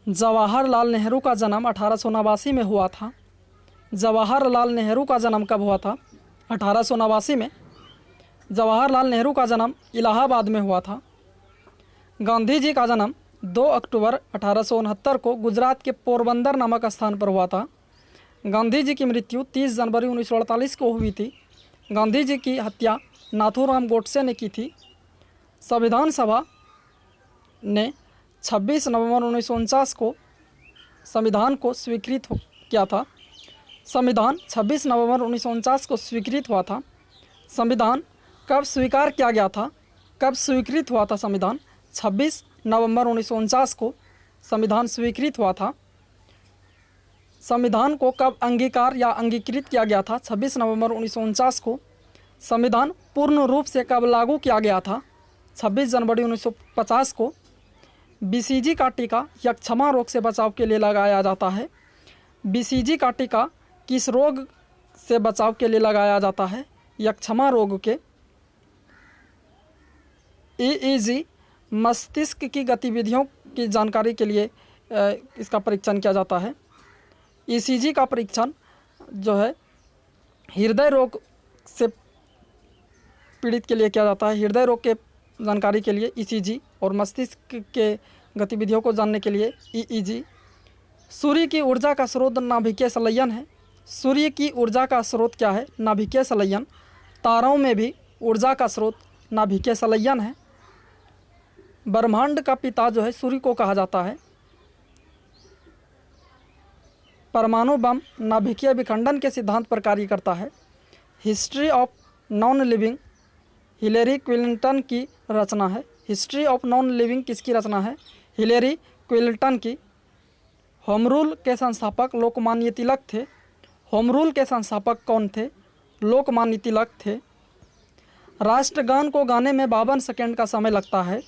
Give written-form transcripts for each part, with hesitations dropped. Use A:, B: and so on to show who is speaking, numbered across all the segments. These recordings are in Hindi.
A: जवाहरलाल नेहरू का जन्म 1889 में हुआ था। जवाहरलाल नेहरू का जन्म कब हुआ था? 1889 में। जवाहरलाल नेहरू का जन्म इलाहाबाद में हुआ था। गांधी जी का जन्म 2 अक्टूबर 1869 को गुजरात के पोरबंदर नामक स्थान पर हुआ था। गांधी जी की मृत्यु 30 जनवरी 1948 को हुई थी। गांधी जी की हत्या नाथूराम गोडसे ने की थी। संविधान सभा ने 26 नवंबर 1949 को संविधान को स्वीकृत किया था। संविधान 26 नवंबर 1949 को स्वीकृत हुआ था। संविधान कब स्वीकार किया गया था? कब स्वीकृत हुआ था संविधान? 26 नवंबर 1949 को संविधान स्वीकृत हुआ था। संविधान को कब अंगीकार या अंगीकृत किया गया था? 26 नवंबर 1949 को। संविधान पूर्ण रूप से कब लागू किया गया था? 26 जनवरी 1950 को। बीसीजी का टीका यक्ष्मा रोग से बचाव के लिए लगाया जाता है। बीसीजी का टीका किस रोग से बचाव के लिए लगाया जाता है? यक्ष्मा रोग के। ईईजी मस्तिष्क की गतिविधियों की जानकारी के लिए इसका परीक्षण किया जाता है। ईसीजी का परीक्षण जो है हृदय रोग से पीड़ित के लिए किया जाता है। हृदय रोग के जानकारी के लिए ईसीजी और मस्तिष्क के गतिविधियों को जानने के लिए ईईजी। सूर्य की ऊर्जा का स्रोत नाभिकीय संलयन है। सूर्य की ऊर्जा का स्रोत क्या है? नाभिकीय संलयन। तारों में भी ऊर्जा का स्रोत नाभिकीय संलयन है। ब्रह्मांड का पिता जो है सूर्य को कहा जाता है। परमाणु बम नाभिकीय विखंडन के सिद्धांत पर कार्य करता है। History of non living Hillary Clinton की रचना है। हिस्ट्री ऑफ नॉन लिविंग किसकी रचना है? हिलेरी क्लिंटन की। होम रूल के संस्थापक लोकमान्य तिलक थे। होम रूल के संस्थापक कौन थे? लोकमान्य तिलक थे। राष्ट्रगान को गाने में 52 सेकेंड का समय लगता है।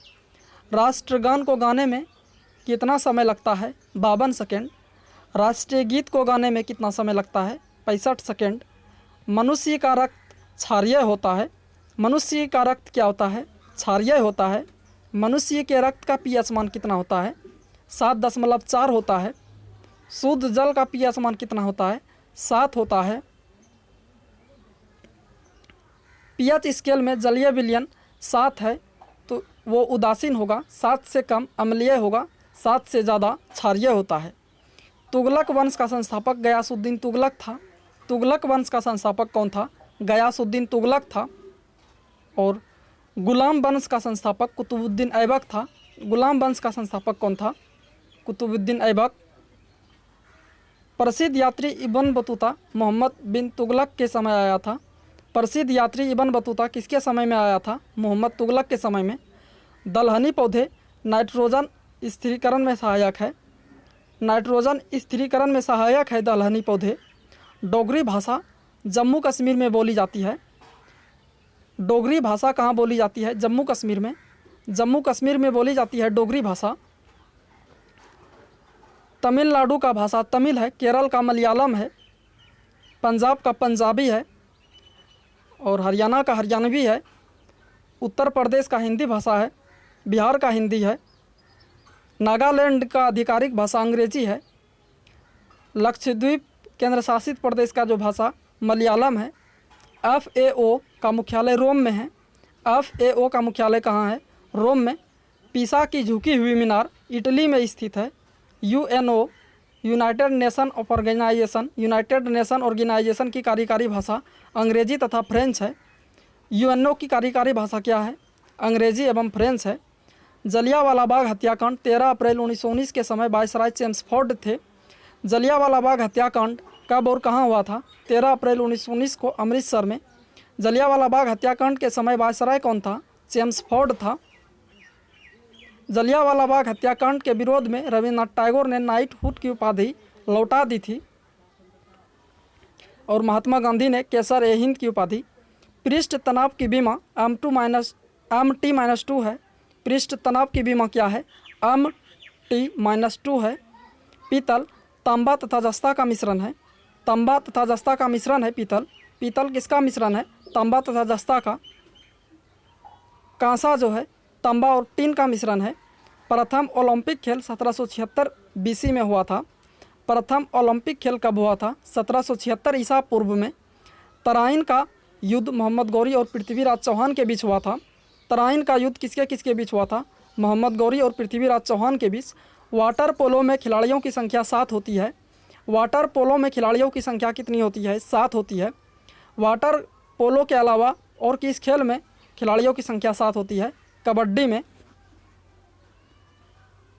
A: राष्ट्रगान को गाने में कितना समय लगता है? 52 सेकेंड। राष्ट्रीय गीत को गाने में कितना समय लगता है? 65 सेकेंड। मनुष्य का रक्त क्षारीय होता है। मनुष्य का रक्त क्या होता है? क्षारीय होता है। मनुष्य के रक्त का पीएच मान कितना होता है? 7.4 होता है। शुद्ध जल का पीएच मान कितना होता है? 7 होता है। पीएच स्केल में जलीय विलयन 7 है तो वो उदासीन होगा। 7 से कम अम्लीय होगा। 7 से ज़्यादा क्षारीय होता है। तुगलक वंश का संस्थापक गयासुद्दीन तुगलक था। तुगलक वंश का संस्थापक कौन था? गयासुद्दीन तुगलक था। और गुलाम वंश का संस्थापक कुतुबुद्दीन ऐबक था। गुलाम वंश का संस्थापक कौन था? कुतुबुद्दीन ऐबक। प्रसिद्ध यात्री इब्न बतूता मोहम्मद बिन तुगलक के समय आया था। प्रसिद्ध यात्री इब्न बतूता किसके समय में आया था? मोहम्मद तुगलक के समय में। दलहनी पौधे नाइट्रोजन स्थिरीकरण में सहायक है। नाइट्रोजन स्थिरीकरण में सहायक है दलहनी पौधे। डोगरी भाषा जम्मू कश्मीर में बोली जाती है। डोगरी भाषा कहाँ बोली जाती है? जम्मू कश्मीर में। जम्मू कश्मीर में बोली जाती है डोगरी भाषा। तमिलनाडु का भाषा तमिल है। केरल का मलयालम है। पंजाब का पंजाबी है और हरियाणा का हरियाणवी है। उत्तर प्रदेश का हिंदी भाषा है। बिहार का हिंदी है। नागालैंड का आधिकारिक भाषा अंग्रेजी है। लक्षद्वीप केंद्र शासित प्रदेश का जो भाषा मलयालम है। FAO का मुख्यालय रोम में है। FAO का मुख्यालय कहाँ है? रोम में। पीसा की झुकी हुई मीनार इटली में स्थित है। UNO यूनाइटेड नेशन ऑर्गेनाइजेशन की कार्यकारी भाषा अंग्रेजी तथा फ्रेंच है। UNO की कार्यकारी भाषा क्या है? अंग्रेजी एवं फ्रेंच है। जलियांवाला बाग हत्याकांड 13 अप्रैल 1919 के समय वायसराय चेम्सफोर्ड थे। जलियांवाला बाग हत्याकांड कब और कहाँ हुआ था? 13 अप्रैल 1919 को अमृतसर में। जलियांवाला बाग हत्याकांड के समय वायसराय कौन था? चेम्सफोर्ड था। जलियांवाला बाग हत्याकांड के विरोध में रविन्द्रनाथ टैगोर ने नाइटहुड की उपाधि लौटा दी थी और महात्मा गांधी ने केसर-ए-हिंद की उपाधि। पृष्ठ तनाव की बीमा MT-2 है। पृष्ठ तनाव की बीमा क्या है? MT-2 है। पीतल तांबा तथा जस्ता का मिश्रण है। तांबा तथा जस्ता का मिश्रण है पीतल। पीतल किसका मिश्रण है? तांबा तथा जस्ता का। कांसा जो है तांबा और टीन का मिश्रण है। प्रथम ओलंपिक खेल 1776 BC में हुआ था। प्रथम ओलंपिक खेल कब हुआ था? 1776 ईसा पूर्व में। तराइन का युद्ध मोहम्मद गौरी और पृथ्वीराज चौहान के बीच हुआ था। तराइन का युद्ध किसके किसके बीच हुआ था? मोहम्मद गौरी और पृथ्वीराज चौहान के बीच। वाटर पोलो में खिलाड़ियों की संख्या 7 होती है। वाटर पोलो में खिलाड़ियों की संख्या कितनी होती है? 7 होती है। वाटर पोलो के अलावा और किस खेल में खिलाड़ियों की संख्या 7 होती है? कबड्डी में